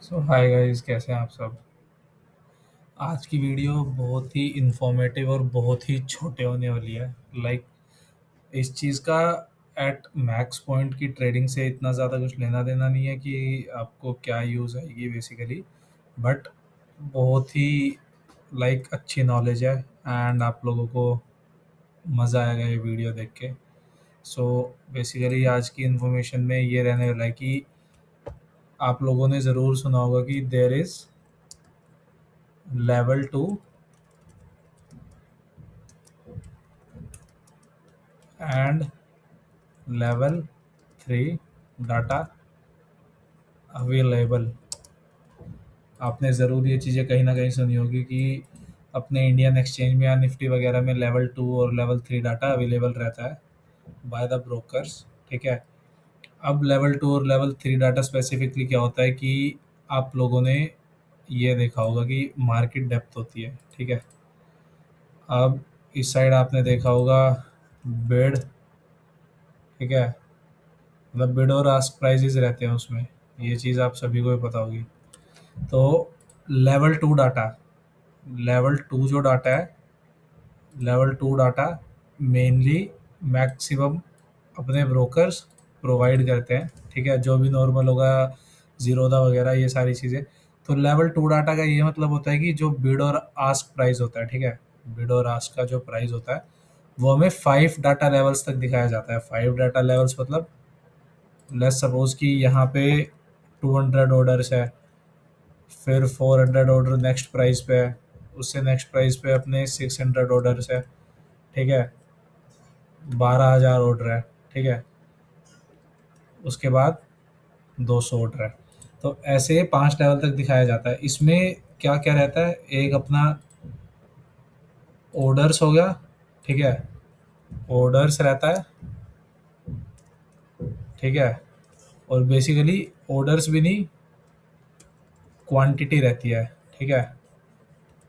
सो hi guys, कैसे हैं आप सब। आज की वीडियो बहुत ही इंफॉर्मेटिव और बहुत ही छोटे होने वाली है। लाइक इस चीज़ का एट मैक्स पॉइंट की ट्रेडिंग से इतना ज़्यादा कुछ लेना देना नहीं है कि आपको क्या यूज़ आएगी बेसिकली। बट बहुत ही अच्छी नॉलेज है एंड आप लोगों को मज़ा आएगा ये वीडियो देख के। सो बेसिकली आज की इन्फॉर्मेशन में ये रहने वाला है कि आप लोगों ने ज़रूर सुना होगा कि there is level 2 and level 3 data available. आपने ज़रूर ये चीज़ें कहीं ना कहीं सुनी होगी कि अपने इंडियन एक्सचेंज में या निफ्टी वगैरह में लेवल 2 और लेवल 3 डाटा अवेलेबल रहता है बाय द ब्रोकर्स। ठीक है। अब लेवल 2 और लेवल 3 डाटा स्पेसिफिकली क्या होता है कि आप लोगों ने ये देखा होगा कि मार्केट डेप्थ होती है। ठीक है। अब इस साइड आपने देखा होगा बिड। ठीक है। मतलब बिड और आस्क प्राइजेस रहते हैं उसमें। ये चीज़ आप सभी को ही पता होगी। तो लेवल 2 डाटा, लेवल 2 जो डाटा है, लेवल 2 डाटा मेनली मैक्सिमम अपने ब्रोकर्स प्रोवाइड करते हैं। ठीक है। जो भी नॉर्मल होगा, ज़ीरोधा वगैरह, ये सारी चीज़ें। तो लेवल 2 डाटा का ये मतलब होता है कि जो बिड और आस्क प्राइस होता है, ठीक है, बिड और आस्क का जो प्राइस होता है वो हमें 5 डाटा लेवल्स तक दिखाया जाता है। 5 डाटा लेवल्स मतलब लेट्स सपोज कि यहाँ पे 200 ऑर्डर्स है, फिर 400 ऑर्डर नेक्स्ट प्राइस पे है, उससे नेक्स्ट प्राइस पे अपने 600 ऑर्डर्स है। ठीक है। 12,000 ऑर्डर है। ठीक है। उसके बाद 200 ऑर्डर है। तो ऐसे 5 लेवल तक दिखाया जाता है। इसमें क्या क्या रहता है, एक अपना ऑर्डर्स हो गया। ठीक है। ऑर्डर्स रहता है। ठीक है। और बेसिकली ऑर्डर्स भी नहीं, क्वांटिटी रहती है। ठीक है।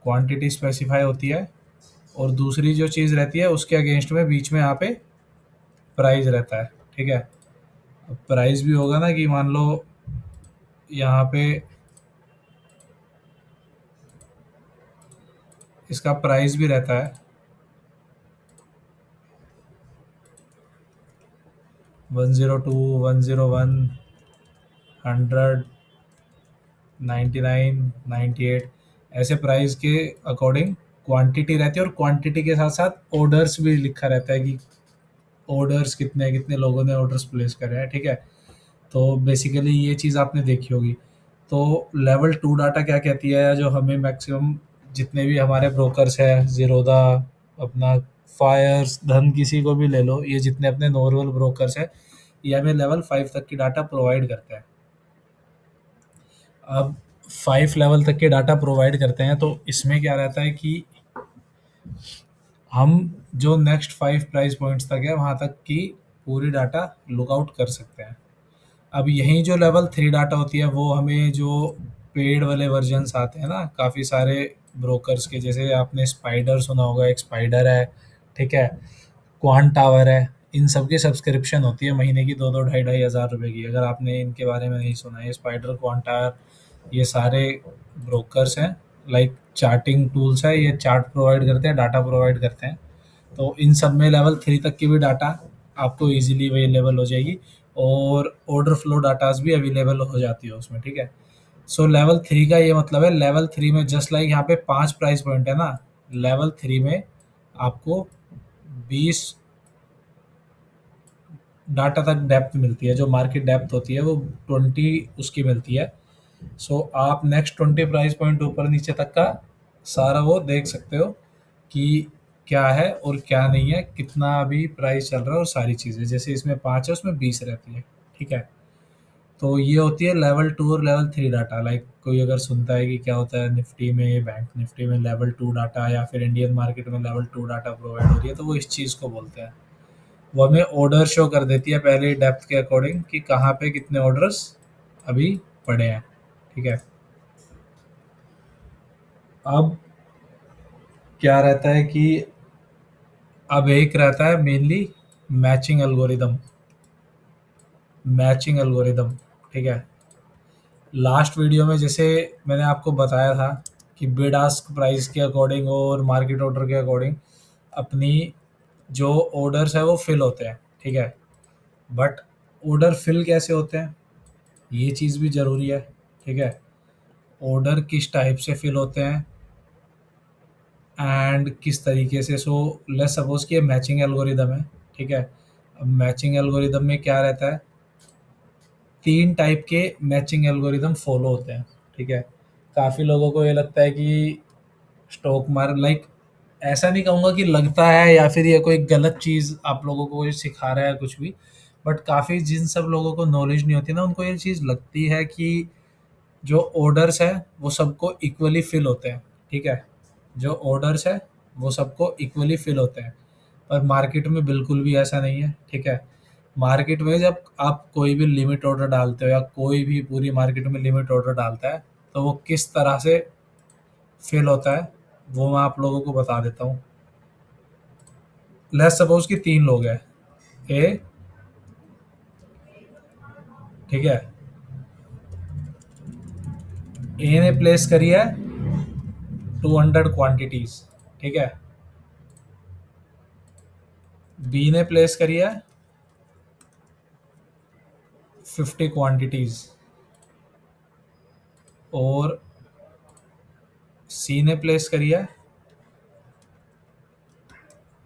क्वांटिटी स्पेसिफाई होती है। और दूसरी जो चीज़ रहती है उसके अगेंस्ट में बीच में यहाँ पे प्राइस रहता है। ठीक है। अब प्राइस भी होगा ना कि मान लो यहाँ पे इसका प्राइस भी रहता है 102, 101, 100, 99, 98, ऐसे प्राइस के अकॉर्डिंग क्वांटिटी रहती है। और क्वांटिटी के साथ साथ ऑर्डर्स भी लिखा रहता है कि ऑर्डर्स कितने कितने लोगों ने ऑर्डर्स प्लेस करे हैं। ठीक है। तो बेसिकली ये चीज़ आपने देखी होगी। तो लेवल 2 डाटा क्या कहती है, जो हमें मैक्सिमम जितने भी हमारे ब्रोकर्स हैं, ज़ीरोधा, अपना फायर्स, धन, किसी को भी ले लो, ये जितने अपने नॉर्मल ब्रोकर्स हैं, ये हमें लेवल 5 तक की डाटा प्रोवाइड करते हैं। अब 5 लेवल तक के डाटा प्रोवाइड करते हैं तो इसमें क्या रहता है कि हम जो नेक्स्ट 5 प्राइस पॉइंट्स तक है वहाँ तक की पूरी डाटा लुकआउट कर सकते हैं। अब यही जो लेवल 3 डाटा होती है वो हमें जो पेड वाले वर्जन्स आते हैं ना काफ़ी सारे ब्रोकर्स के, जैसे आपने स्पाइडर सुना होगा, एक स्पाइडर है। ठीक है। क्वांट टावर है। इन सब की सब्सक्रिप्शन होती है महीने की 2-2, ढाई-ढाई हज़ार रुपए की। अगर आपने इनके बारे में नहीं सुना है, स्पाइडर, क्वांट टावर, ये सारे ब्रोकर्स हैं। चार्टिंग टूल्स है, ये चार्ट प्रोवाइड करते हैं, डाटा प्रोवाइड करते हैं। तो इन सब में लेवल 3 तक की भी डाटा आपको ईज़िली अवेलेबल हो जाएगी। और ऑर्डर फ्लो डाटाज़ भी अवेलेबल हो जाती है उसमें। ठीक है। सो लेवल 3 का ये मतलब है, लेवल 3 में जस्ट लाइक यहाँ पे 5 प्राइस पॉइंट है ना, लेवल 3 में आपको 20 डाटा तक डेप्थ मिलती है। जो मार्केट डेप्थ होती है वो 20 उसकी मिलती है। सो आप नेक्स्ट 20 प्राइस पॉइंट ऊपर नीचे तक का सारा वो देख सकते हो कि क्या है और क्या नहीं है, कितना अभी प्राइस चल रहा है और सारी चीज़ें। जैसे इसमें 5 है, उसमें 20 रहती है। ठीक है। तो ये होती है लेवल 2 और लेवल 3 डाटा। कोई अगर सुनता है कि क्या होता है निफ्टी में, बैंक निफ्टी में लेवल 2 डाटा, या फिर इंडियन मार्केट में लेवल 2 डाटा प्रोवाइड हो रही है, तो वो इस चीज़ को बोलते हैं। वो हमें ऑर्डर शो कर देती है पहले डेप्थ के अकॉर्डिंग कि कहाँ पे कितने ऑर्डर्स अभी पड़े हैं। ठीक है। अब क्या रहता है कि अब एक रहता है mainly matching algorithm. Matching algorithm. ठीक है। लास्ट वीडियो में जैसे मैंने आपको बताया था कि बिड आस्क प्राइस के अकॉर्डिंग और मार्केट ऑर्डर के अकॉर्डिंग अपनी जो ऑर्डर्स है वो फिल होते हैं, ठीक है। बट ऑर्डर फिल कैसे होते हैं ये चीज़ भी ज़रूरी है, ठीक है। ऑर्डर किस टाइप से फिल होते हैं एंड किस तरीके से, सो लेट्स सपोज कि ये मैचिंग एल्गोरिदम है, ठीक है। अब मैचिंग एल्गोरिदम में क्या रहता है, 3 टाइप के मैचिंग एल्गोरिदम फॉलो होते हैं, ठीक है। काफ़ी लोगों को ये लगता है कि स्टॉक मार्केट लाइक, ऐसा नहीं कहूँगा कि लगता है या फिर ये कोई गलत चीज़ आप लोगों को ये सिखा रहा है कुछ भी, बट काफ़ी जिन सब लोगों को नॉलेज नहीं होती ना उनको ये चीज़ लगती है कि जो ऑर्डर्स है वो सबको इक्वली फिल होते हैं, ठीक है। जो ऑर्डर्स है वो सबको इक्वली फिल होते हैं, पर मार्केट में बिल्कुल भी ऐसा नहीं है, ठीक है। मार्केट में जब आप कोई भी लिमिट ऑर्डर डालते हो या कोई भी पूरी मार्केट में लिमिट ऑर्डर डालता है तो वो किस तरह से फिल होता है वो मैं आप लोगों को बता देता हूँ। लेट्स सपोज कि 3 लोग हैं, ए, ठीक है। ए ने प्लेस करी है 200 क्वांटिटीज, ठीक है। बी ने प्लेस करी है 50 क्वांटिटीज और सी ने प्लेस करी है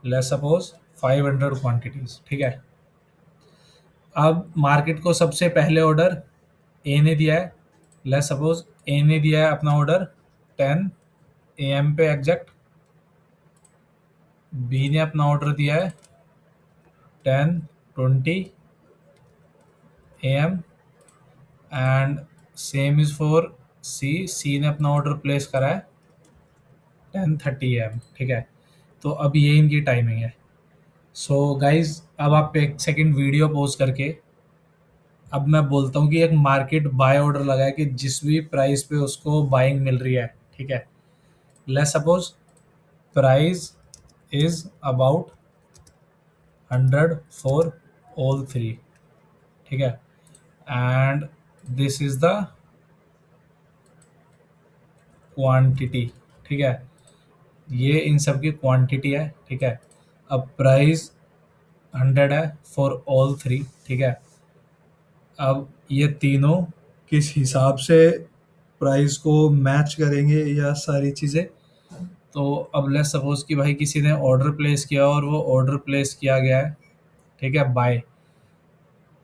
लेट्स सपोज 500 क्वांटिटीज, ठीक है। अब मार्केट को सबसे पहले ऑर्डर ए ने दिया है, लेट्स सपोज ए ने दिया है अपना ऑर्डर 10 AM पे एग्जैक्ट। बी ने अपना ऑर्डर दिया है 10:20 AM and same is for C. C ने अपना ऑर्डर प्लेस करा है 10:30 AM, ठीक है। तो अब ये इनकी टाइमिंग है। सो गाइज अब आप एक सेकंड वीडियो पॉज करके अब मैं बोलता हूँ कि एक मार्केट बाय ऑर्डर लगा है कि जिस भी प्राइस पे उसको बाइंग मिल रही है, ठीक है। Let's suppose price is about 100 for all three, ठीक है। And this is the quantity, ठीक है। ये इन सब की क्वांटिटी है, ठीक है। अब प्राइस 100 है फॉर ऑल थ्री, ठीक है। अब ये तीनों किस हिसाब से प्राइस को मैच करेंगे या सारी चीज़ें। तो अब लेट्स सपोज कि भाई किसी ने ऑर्डर प्लेस किया और वो ऑर्डर प्लेस किया गया है, ठीक है, बाय।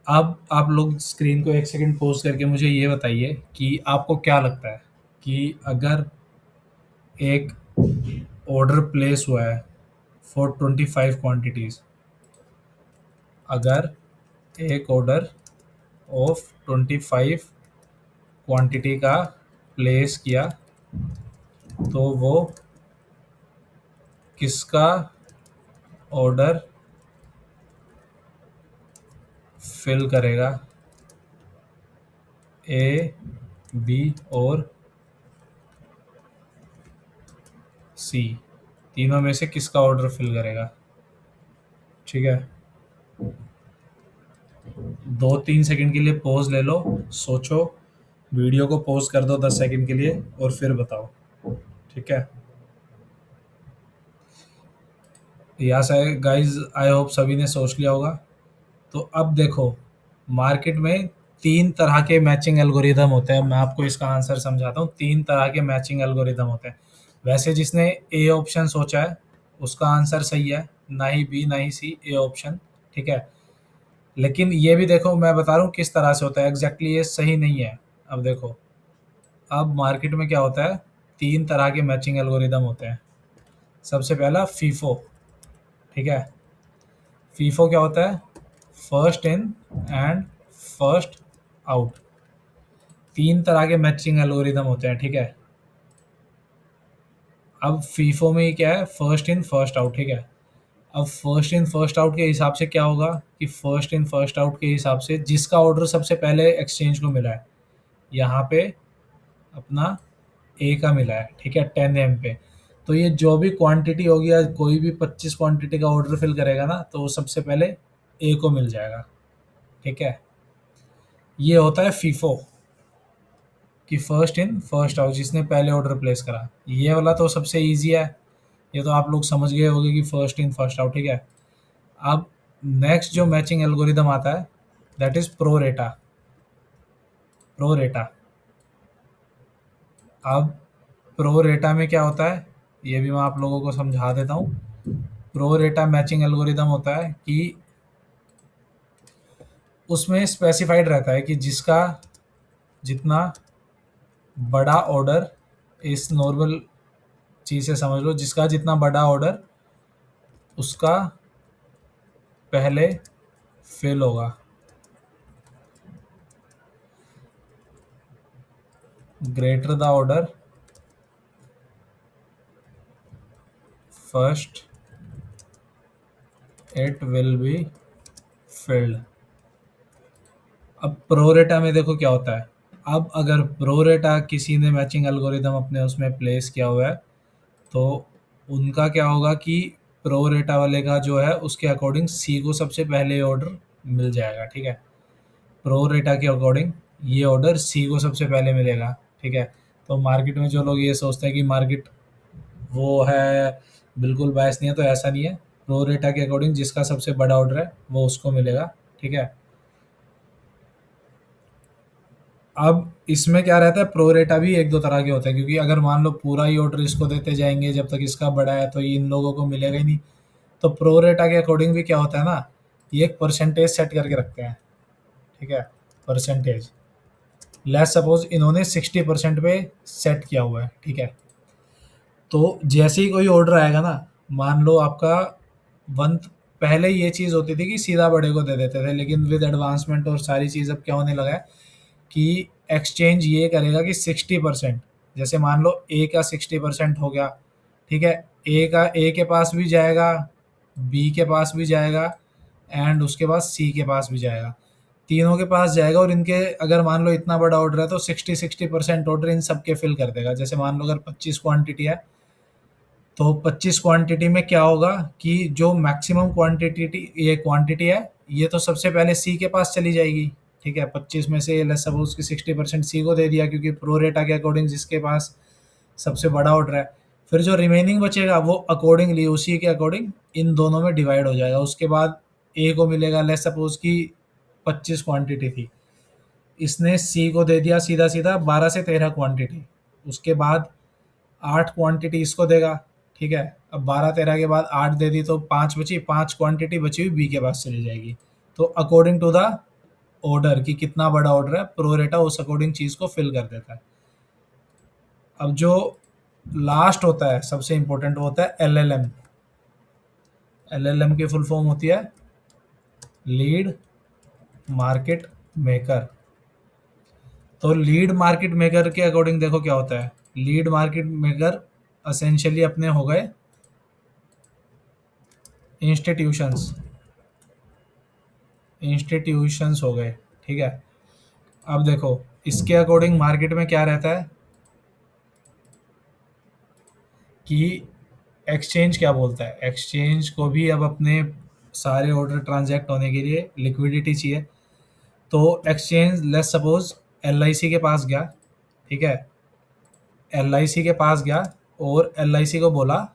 अब आप लोग स्क्रीन को एक सेकंड पॉज करके मुझे ये बताइए कि आपको क्या लगता है कि अगर एक ऑर्डर प्लेस हुआ है फॉर 25 क्वांटिटीज, अगर एक ऑर्डर ऑफ 25 क्वांटिटी का प्लेस किया तो वो किसका ऑर्डर फिल करेगा, ए, बी और सी। तीनों में से किसका ऑर्डर फिल करेगा, ठीक है। 2-3 सेकंड के लिए पॉज ले लो, सोचो, वीडियो को पॉज कर दो 10 सेकंड के लिए और फिर बताओ, ठीक है। यहाँ से गाइज आई होप सभी ने सोच लिया होगा। तो अब देखो मार्केट में 3 तरह के मैचिंग एल्गोरिदम होते हैं, मैं आपको इसका आंसर समझाता हूँ। 3 तरह के मैचिंग एल्गोरिदम होते हैं। वैसे जिसने ए ऑप्शन सोचा है उसका आंसर सही है, ना ही बी ना ही सी, ए ऑप्शन, ठीक है। लेकिन ये भी देखो मैं बता रहा हूँ किस तरह से होता है, एग्जैक्टली ये सही नहीं है। अब देखो अब मार्केट में क्या होता है, 3 तरह के मैचिंग एल्गोरिदम होते हैं। सबसे पहला फीफो, ठीक है। फीफो क्या होता है, first in and first out. 3 तरह के मैचिंग एल्गोरिदम होते हैं, ठीक है। अब फीफो में ही क्या है, फर्स्ट इन फर्स्ट आउट, ठीक है। अब फर्स्ट इन फर्स्ट आउट के हिसाब से क्या होगा कि फर्स्ट इन फर्स्ट आउट के हिसाब से जिसका ऑर्डर सबसे पहले एक्सचेंज को मिला है, यहाँ पे अपना ए का मिला है, ठीक है, 10 AM पे। तो ये जो भी क्वांटिटी होगी या कोई भी 25 क्वांटिटी का ऑर्डर फिल करेगा ना तो वो सबसे पहले ए को मिल जाएगा, ठीक है। ये होता है फीफो। कि फर्स्ट इन फर्स्ट आउट, जिसने पहले ऑर्डर प्लेस करा। ये वाला तो सबसे ईजी है, ये तो आप लोग समझ गए होंगे कि फर्स्ट इन फर्स्ट आउट, ठीक है। अब नेक्स्ट जो मैचिंग एल्गोरिदम आता है दैट इज प्रोरेटा। प्रोरेटा। अब प्रोरेटा में क्या होता है, ये भी मैं आप लोगों को समझा देता हूँ। प्रोरेटा मैचिंग एल्गोरिदम होता है कि उसमें स्पेसिफाइड रहता है कि जिसका जितना बड़ा ऑर्डर, इस नॉर्मल चीज़ से समझ लो, जिसका जितना बड़ा ऑर्डर उसका पहले फिल होगा। Greater the order first it will be filled. अब प्रोरेटा में देखो क्या होता है। अब अगर प्रोरेटा किसी ने मैचिंग एल्गोरिदम अपने उसमें प्लेस किया हुआ है तो उनका क्या होगा कि प्रोरेटा वाले का जो है उसके अकॉर्डिंग सी को सबसे पहले ऑर्डर मिल जाएगा, ठीक है। प्रोरेटा के अकॉर्डिंग ये ऑर्डर सी को सबसे पहले मिलेगा, ठीक है। तो मार्केट में जो लोग ये सोचते हैं कि मार्केट वो है, बिल्कुल बायस नहीं है, तो ऐसा नहीं है। प्रोरेटा के अकॉर्डिंग जिसका सबसे बड़ा ऑर्डर है वो उसको मिलेगा, ठीक है। अब इसमें क्या रहता है, प्रोरेटा भी एक दो तरह के होते हैं, क्योंकि अगर मान लो पूरा ही ऑर्डर इसको देते जाएंगे जब तक इसका बड़ा है तो ये इन लोगों को मिलेगा ही नहीं। तो प्रोरेटा के अकॉर्डिंग भी क्या होता है ना, ये एक परसेंटेज सेट करके रखते हैं, ठीक है। परसेंटेज, लेट्स सपोज इन्होंने 60% पे सेट किया हुआ है, ठीक है। तो जैसे ही कोई ऑर्डर आएगा ना, मान लो आपका वन, पहले ये चीज़ होती थी कि सीधा बड़े को दे देते थे, लेकिन विद एडवांसमेंट और सारी चीज़ अब क्या होने लगा है कि एक्सचेंज ये करेगा कि 60%, जैसे मान लो ए का 60% हो गया, ठीक है। ए के पास भी जाएगा, बी के पास भी जाएगा एंड उसके बाद सी के पास भी जाएगा, तीनों के पास जाएगा। और इनके अगर मान लो इतना बड़ा ऑर्डर है तो 60% ऑर्डर इन सबके फिल कर देगा। जैसे मान लो अगर 25 क्वांटिटी है तो 25 क्वांटिटी में क्या होगा कि जो मैक्सिमम क्वांटिटी है ये तो सबसे पहले सी के पास चली जाएगी, ठीक है। 25 में से लेट्स सपोज कि 60% सी को दे दिया, क्योंकि प्रो रेटा के अकॉर्डिंग जिसके पास सबसे बड़ा ऑर्डर है। फिर जो रिमेनिंग बचेगा वो अकॉर्डिंगली उसी के अकॉर्डिंग इन दोनों में डिवाइड हो जाएगा। उसके बाद ए को मिलेगा, लेट्स सपोज कि 25 क्वांटिटी थी, इसने सी को दे दिया सीधा सीधा 12 से 13 क्वांटिटी। उसके बाद 8 क्वांटिटी इसको देगा, ठीक है। अब 12-13 के बाद 8 दे दी तो 5 बची, 5 क्वांटिटी बची हुई बी के पास चली जाएगी। तो अकॉर्डिंग टू द ऑर्डर कि कितना बड़ा ऑर्डर है, प्रोरेटा उस अकॉर्डिंग चीज़ को फिल कर देता है। अब जो लास्ट होता है सबसे इंपॉर्टेंट वो होता है एलएलएम। एलएलएम की फुल फॉर्म होती है लीड मार्केट मेकर। तो लीड मार्केट मेकर के अकॉर्डिंग देखो क्या होता है। लीड मार्केट मेकर असेंशियली अपने हो गए इंस्टीट्यूशंस, इंस्टीट्यूशंस हो गए, ठीक है। अब देखो इसके अकॉर्डिंग मार्केट में क्या रहता है कि एक्सचेंज क्या बोलता है। एक्सचेंज को भी अब अपने सारे ऑर्डर ट्रांजैक्ट होने के लिए लिक्विडिटी चाहिए। तो एक्सचेंज लेट्स सपोज एलआईसी के पास गया, ठीक है। एलआईसी के पास गया और एलआईसी को बोला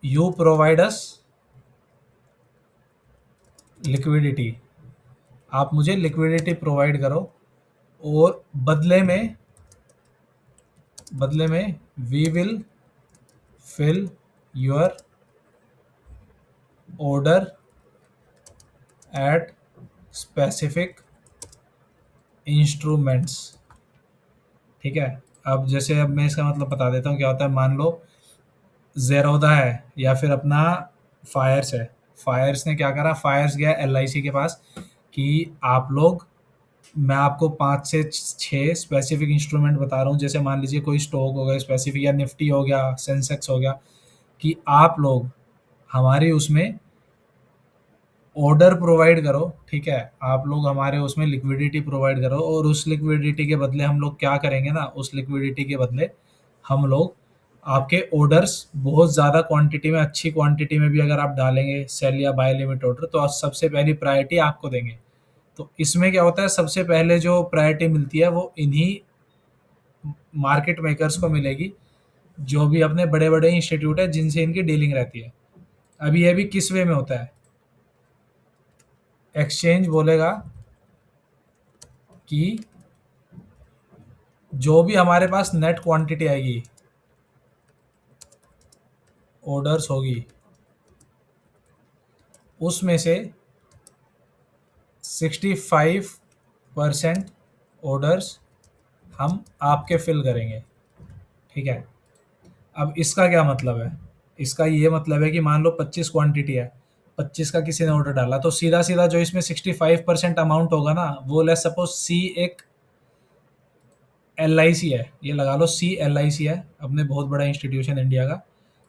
यू प्रोवाइड अस लिक्विडिटी, आप मुझे लिक्विडिटी प्रोवाइड करो और बदले में we will fill your order at specific instruments, ठीक है। अब जैसे अब मैं इसका मतलब बता देता हूँ क्या होता है। मान लो ज़ेरोदा है या फिर अपना फायर्स है। फायर्स ने क्या करा, फायर्स गया एलआईसी के पास कि आप लोग, मैं आपको 5 से 6 स्पेसिफिक इंस्ट्रूमेंट बता रहा हूँ, जैसे मान लीजिए कोई स्टॉक हो गया स्पेसिफिक या निफ्टी हो गया, सेंसेक्स हो गया, कि आप लोग हमारी उसमें ऑर्डर प्रोवाइड करो, ठीक है। आप लोग हमारे उसमें लिक्विडिटी प्रोवाइड करो और उस लिक्विडिटी के बदले हम लोग क्या करेंगे ना, उस लिक्विडिटी के बदले हम लोग आपके ऑर्डर्स बहुत ज़्यादा क्वांटिटी में, अच्छी क्वांटिटी में भी अगर आप डालेंगे सेल या बाय लिमिट ऑर्डर, तो सबसे पहली प्रायोरिटी आपको देंगे, तो इसमें क्या होता है, सबसे पहले जो प्रायोरिटी मिलती है वो इन्हीं मार्केट मेकर्स को मिलेगी, जो भी अपने बड़े बड़े इंस्टीट्यूट है जिनसे इनकी डीलिंग रहती है। अब ये भी किस वे में होता है, एक्सचेंज बोलेगा कि जो भी हमारे पास नेट क्वांटिटी आएगी, ऑर्डर्स होगी, उसमें से 65% ऑर्डर्स हम आपके फिल करेंगे। ठीक है। अब इसका क्या मतलब है, इसका ये मतलब है कि मान लो 25 क्वांटिटी है, 25 का किसी ने ऑर्डर डाला, तो सीधा सीधा जो इसमें 65% अमाउंट होगा ना, वो लेट्स सपोज सी एक LIC है, ये लगा लो सी LIC है, अपने बहुत बड़ा इंस्टीट्यूशन इंडिया का।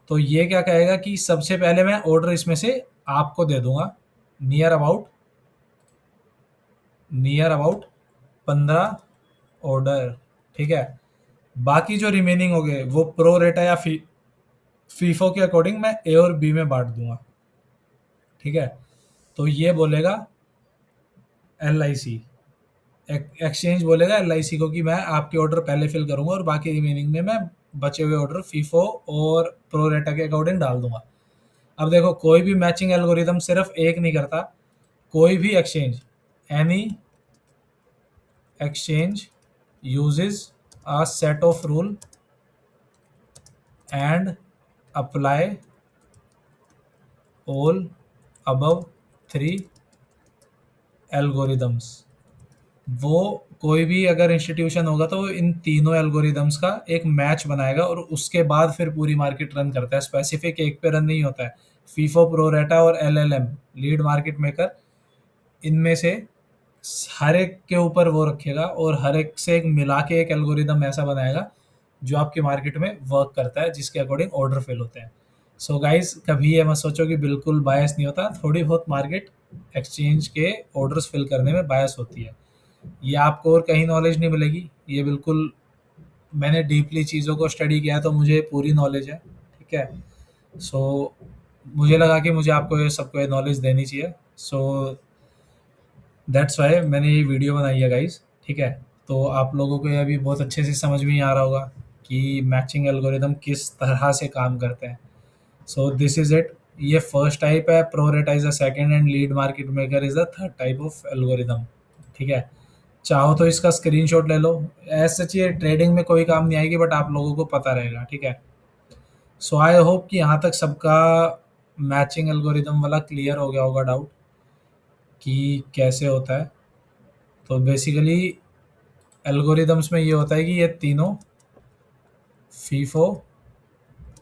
तो ये क्या कहेगा कि सबसे पहले मैं ऑर्डर इसमें से आपको दे दूंगा, नियर अबाउट 15 ऑर्डर। ठीक है। बाकी जो रिमेनिंग हो गए वो प्रो रेटा या फीफो के अकॉर्डिंग मैं ए और बी में बांट दूंगा। ठीक है। तो ये बोलेगा LIC, एक्सचेंज बोलेगा LIC को कि मैं आपके ऑर्डर पहले फिल करूंगा और बाकी रिमेनिंग में मैं बचे हुए ऑर्डर फीफो और प्रो रेटा के अकॉर्डिंग डाल दूंगा। अब देखो, कोई भी मैचिंग एल्गोरिदम सिर्फ एक नहीं करता, कोई भी exchange, any exchange uses a set of rule and apply all above three algorithms। वो कोई भी अगर इंस्टीट्यूशन होगा तो वो इन तीनों एल्गोरिदम्स का एक मैच बनाएगा और उसके बाद फिर पूरी मार्केट रन करता है, स्पेसिफिक एक पे रन नहीं होता है। फीफो, प्रोरेटा और LLM, लीड मार्केट मेकर, इनमें से हर एक के ऊपर वो रखेगा और हर एक से एक मिला के एक एल्गोरिदम ऐसा बनाएगा जो आपके मार्केट में वर्क करता है, जिसके अकॉर्डिंग ऑर्डर फिल होते हैं। सो गाइस, कभी ये मत सोचो कि बिल्कुल बायस नहीं होता, थोड़ी बहुत मार्केट एक्सचेंज के ऑर्डर्स फिल करने में बायस होती है। ये आपको और कहीं नॉलेज नहीं मिलेगी, ये बिल्कुल मैंने डीपली चीज़ों को स्टडी किया है तो मुझे पूरी नॉलेज है। ठीक है। सो मुझे लगा कि मुझे आपको ये सबको ये नॉलेज देनी चाहिए। सो दैट्स वाई मैंने ये वीडियो बनाई है गाइस। ठीक है। तो आप लोगों को ये अभी बहुत अच्छे से समझ में ही आ रहा होगा कि मैचिंग एल्गोरिदम किस तरह से काम करते हैं। So this is it. ये फर्स्ट टाइप है, pro rata is the second and lead market maker is the third type of algorithm. ठीक है। चाहो तो इसका स्क्रीनशॉट ले लो, ऐसा सच ये ट्रेडिंग में कोई काम नहीं आएगी, बट आप लोगों को पता रहेगा। ठीक है। सो आई होप कि यहाँ तक सबका मैचिंग एल्गोरिदम वाला क्लियर हो गया होगा डाउट कि कैसे होता है। तो बेसिकली एल्गोरिदम्स में ये होता है कि ये तीनों, FIFO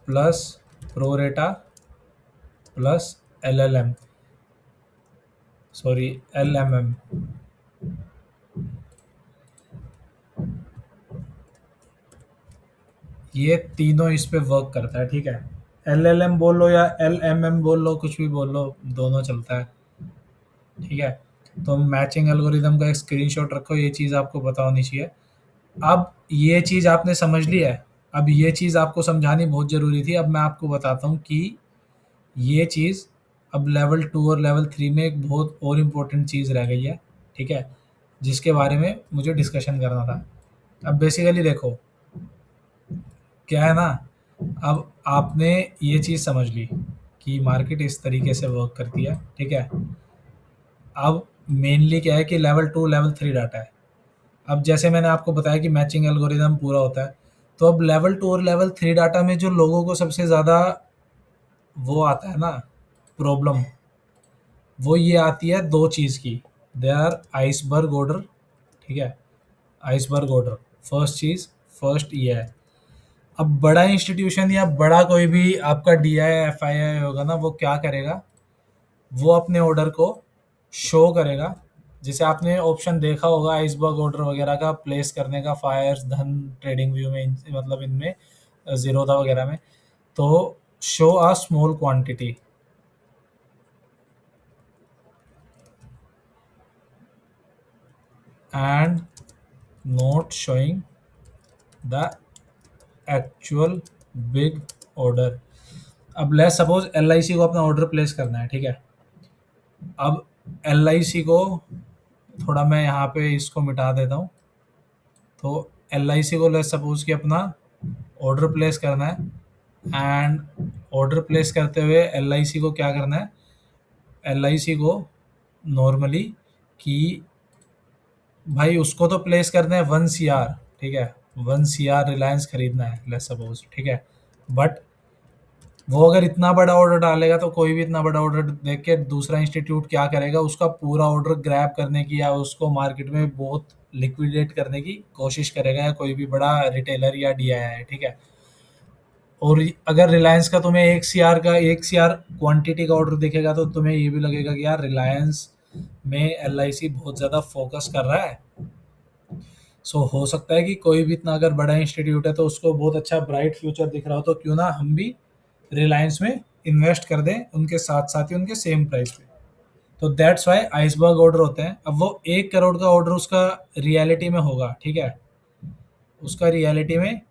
plus pro rata plus LLM, sorry LMM, ये तीनों इस पे वर्क करता है। ठीक है। LLM बोल लो या LMM बोल लो, कुछ भी बोल लो, दोनों चलता है। ठीक है। तो मैचिंग एल्गोरिदम का एक स्क्रीनशॉट रखो, ये चीज़ आपको पता होनी चाहिए। अब ये चीज़ आपने समझ ली है, अब ये चीज़ आपको समझानी बहुत ज़रूरी थी। अब मैं आपको बताता हूँ कि ये चीज़ अब लेवल 2 और लेवल 3 में एक बहुत और इम्पोर्टेंट चीज़ रह गई है। ठीक है। जिसके बारे में मुझे डिस्कशन करना था। अब बेसिकली देखो, क्या है ना, अब आपने ये चीज़ समझ ली कि मार्केट इस तरीके से वर्क करती है। ठीक है। अब मेनली क्या है कि लेवल 2 लेवल 3 डाटा है। अब जैसे मैंने आपको बताया कि मैचिंग एल्गोरिदम पूरा होता है, तो अब लेवल 2 और लेवल 3 डाटा में जो लोगों को सबसे ज़्यादा वो आता है ना, प्रॉब्लम, वो ये आती है दो चीज़ की। They are iceberg order. ठीक है। आइसबर्ग ऑर्डर फर्स्ट चीज़, फर्स्ट ये है। अब बड़ा इंस्टीट्यूशन या बड़ा कोई भी आपका DI FII होगा ना, वो क्या करेगा, वो अपने ऑर्डर को शो करेगा। जैसे आपने ऑप्शन देखा होगा आइसबर्ग ऑर्डर वगैरह का प्लेस करने का, फायर्स, धन, ट्रेडिंग व्यू में, मतलब इनमें, जीरोधा वगैरह में। तो show a small quantity and not showing the actual big order. अब लेट्स सपोज LIC को अपना ऑर्डर प्लेस करना है। ठीक है। अब LIC को थोड़ा मैं यहाँ पे इसको मिटा देता हूँ। तो एल आई सी को लेट्स सपोज कि अपना ऑर्डर प्लेस करना है, एंड ऑर्डर प्लेस करते हुए एल आई सी को क्या करना है, एल आई सी को नॉर्मली कि भाई उसको तो प्लेस करना है 1 CR, ठीक है, 1 CR रिलायंस खरीदना है लेट्स सपोज, ठीक है। बट वो अगर इतना बड़ा ऑर्डर डालेगा तो कोई भी इतना बड़ा ऑर्डर देख के दूसरा इंस्टीट्यूट क्या करेगा, उसका पूरा ऑर्डर ग्रैब करने की या उसको मार्केट में बहुत लिक्विडेट करने की कोशिश करेगा, या कोई भी बड़ा रिटेलर या डीआईआई, ठीक है। और अगर रिलायंस का तुम्हें 1 CR क्वांटिटी का ऑर्डर दिखेगा तो तुम्हें ये भी लगेगा कि यार रिलायंस में एल आई सी बहुत ज़्यादा फोकस कर रहा है। सो हो सकता है कि कोई भी इतना अगर बड़ा इंस्टीट्यूट है तो उसको बहुत अच्छा ब्राइट फ्यूचर दिख रहा हो, तो क्यों ना हम भी रिलायंस में इन्वेस्ट कर दें उनके साथ साथ ही उनके सेम प्राइस पे। तो दैट्स वाई आइसबर्ग ऑर्डर होते हैं। अब वो 1 करोड़ का ऑर्डर उसका रियलिटी में होगा, ठीक है, उसका रियलिटी में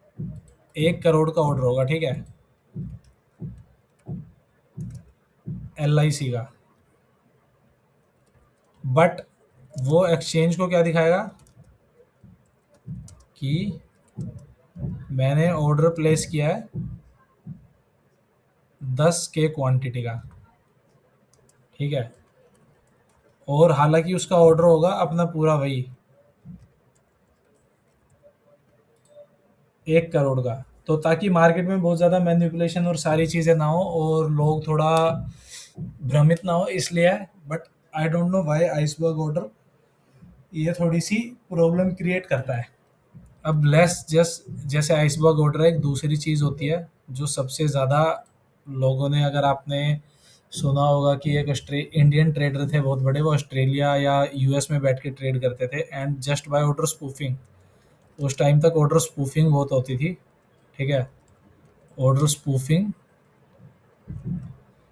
1 करोड़ का ऑर्डर होगा, ठीक है, एल आई सी का। बट वो एक्सचेंज को क्या दिखाएगा कि मैंने ऑर्डर प्लेस किया है 10K क्वांटिटी का, ठीक है, और हालांकि उसका ऑर्डर होगा अपना पूरा वही 1 करोड़ का। तो ताकि मार्केट में बहुत ज़्यादा मैनिपुलेशन और सारी चीज़ें ना हो और लोग थोड़ा भ्रमित ना हो, इसलिए है। But I don't know why iceberg order ये थोड़ी सी प्रॉब्लम क्रिएट करता है। अब लेस जस्ट जैसे आइसबर्ग ऑर्डर एक दूसरी चीज़ होती है जो सबसे ज़्यादा लोगों ने, अगर आपने सुना होगा कि एक इंडियन ट्रेडर थे बहुत बड़े, वो ऑस्ट्रेलिया या यूएस में बैठ के ट्रेड करते थे, and just by order spoofing, उस टाइम तक ऑर्डर स्पूफिंग बहुत होती थी, ठीक है, ऑर्डर स्पूफिंग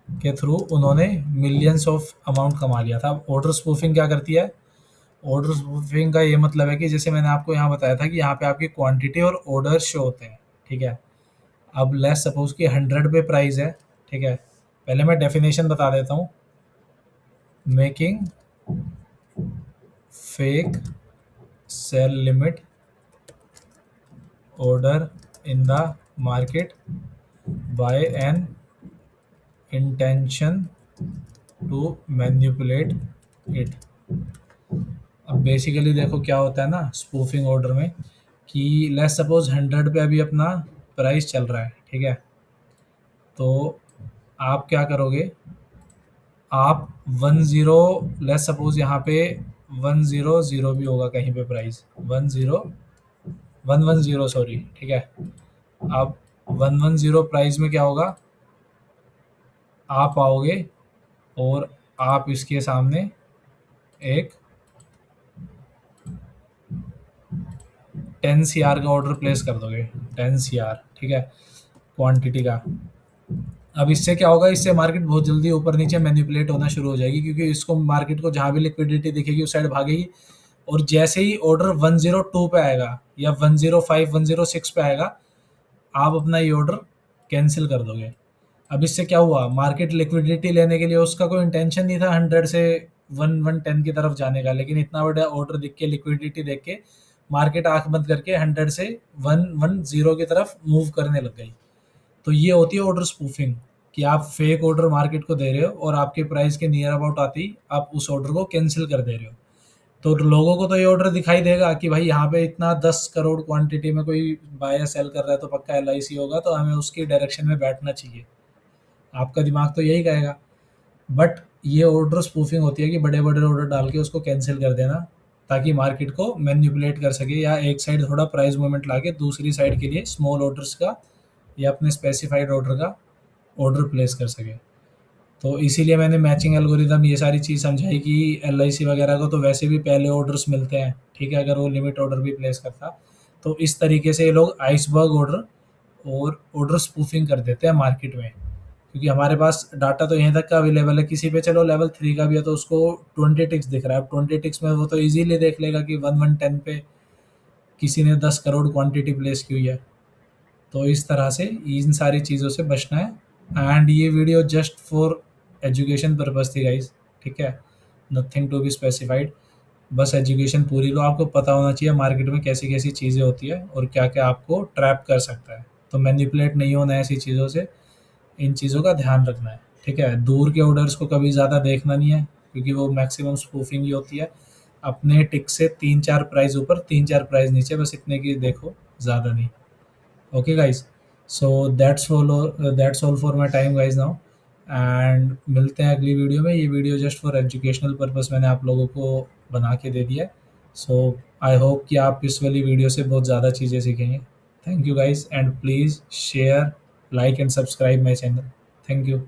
के थ्रू उन्होंने मिलियंस ऑफ अमाउंट कमा लिया था। ऑर्डर स्पूफिंग क्या करती है, ऑर्डर स्पूफिंग का ये मतलब है कि जैसे मैंने आपको यहाँ बताया था कि यहाँ पे आपकी क्वांटिटी और ऑर्डर शो होते हैं, ठीक है। अब लेट्स सपोज कि 100 पे प्राइस है, ठीक है, पहले मैं डेफिनेशन बता देता हूँ। Making fake sell limit order in the market by an intention to manipulate it। अब बेसिकली देखो क्या होता है ना स्पूफिंग ऑर्डर में, कि लेट्स सपोज 100 पे अभी अपना प्राइस चल रहा है, ठीक है, तो आप क्या करोगे, आप 10, लेट्स सपोज यहाँ पे 100 भी होगा कहीं पे प्राइस 110 सॉरी, ठीक है। अब 110 प्राइस में क्या होगा, आप आओगे और आप इसके सामने एक 10 CR का ऑर्डर प्लेस कर दोगे, 10 CR, ठीक है, क्वांटिटी का। अब इससे क्या होगा, इससे मार्केट बहुत जल्दी ऊपर नीचे मैनिपुलेट होना शुरू हो जाएगी, क्योंकि इसको मार्केट को जहाँ भी लिक्विडिटी दिखेगी उस साइड भागेगी, और जैसे ही ऑर्डर 102 पे आएगा या 105 106 पे आएगा, आप अपना ये ऑर्डर कैंसिल कर दोगे। अब इससे क्या हुआ, मार्केट लिक्विडिटी लेने के लिए उसका कोई इंटेंशन नहीं था 100 से 110 की तरफ जाने का, लेकिन इतना बड़ा ऑर्डर दिख के लिक्विडिटी देख के मार्केट आंख बंद करके 100 से 110 की तरफ मूव करने लग गई। तो ये होती है ऑर्डर स्पूफिंग, कि आप फेक ऑर्डर मार्केट को दे रहे हो और आपके प्राइस के नियर अबाउट आती ही आप उस ऑर्डर को कैंसिल कर दे रहे हो। तो लोगों को तो ये ऑर्डर दिखाई देगा कि भाई यहाँ पे इतना 10 करोड़ क्वांटिटी में कोई बाय या सेल कर रहा है तो पक्का एल आई सी होगा, तो हमें उसकी डायरेक्शन में बैठना चाहिए, आपका दिमाग तो यही कहेगा। बट ये ऑर्डर स्पूफिंग होती है कि बड़े बड़े ऑर्डर डाल के उसको कैंसिल कर देना, ताकि मार्केट को मैनिपुलेट कर सके, या एक साइड थोड़ा प्राइस मूवमेंट ला के दूसरी साइड के लिए स्मॉल ऑर्डर्स का या अपने स्पेसिफाइड ऑर्डर का ऑर्डर प्लेस कर सके। तो इसीलिए मैंने मैचिंग एल्गोरिदम ये सारी चीज़ समझाई कि एल आई सी वगैरह को तो वैसे भी पहले ऑर्डर्स मिलते हैं, ठीक है, अगर वो लिमिट ऑर्डर भी प्लेस करता, तो इस तरीके से ये लोग आइसबर्ग ऑर्डर और ऑर्डर स्पूफिंग कर देते हैं मार्केट में। क्योंकि हमारे पास डाटा तो यहीं तक का अवेलेबल है, किसी पे चलो लेवल 3 का भी है तो उसको 20 टिक्स दिख रहा है, अब 20 टिक्स में वो तो इजीली देख लेगा कि 1110 पे किसी ने 10 करोड़ क्वांटिटी प्लेस की हुई है। तो इस तरह से इन सारी चीज़ों से बचना है। एंड ये video just for education purpose थी गाइस, ठीक है, नथिंग टू बी स्पेसिफाइड। बस एजुकेशन पूरी लो, आपको पता होना चाहिए मार्केट में कैसी-कैसी चीज़ें होती है और क्या-क्या आपको ट्रैप कर सकता है। तो मैनिपुलेट नहीं होना है ऐसी चीज़ों से, इन चीज़ों का ध्यान रखना है, ठीक है? दूर के ऑर्डर्स को कभी ज़्यादा देखना नहीं है, क्योंकि वो मैक्सिमम स्पूफिंग ही होती है। अपने टिक से 3-4 प्राइस ऊपर, 3-4 प्राइस नीचे, बस इतने की देखो, ज़्यादा नहीं। Okay guys, so that's all for my time guys now, and मिलते हैं अगली वीडियो में। ये video just for educational purpose मैंने आप लोगों को बना के दे दिया है। सो आई होप कि आप इस वाली वीडियो से बहुत ज़्यादा चीज़ें सीखेंगे। Thank you guys, and please share, like and subscribe my channel. Thank you.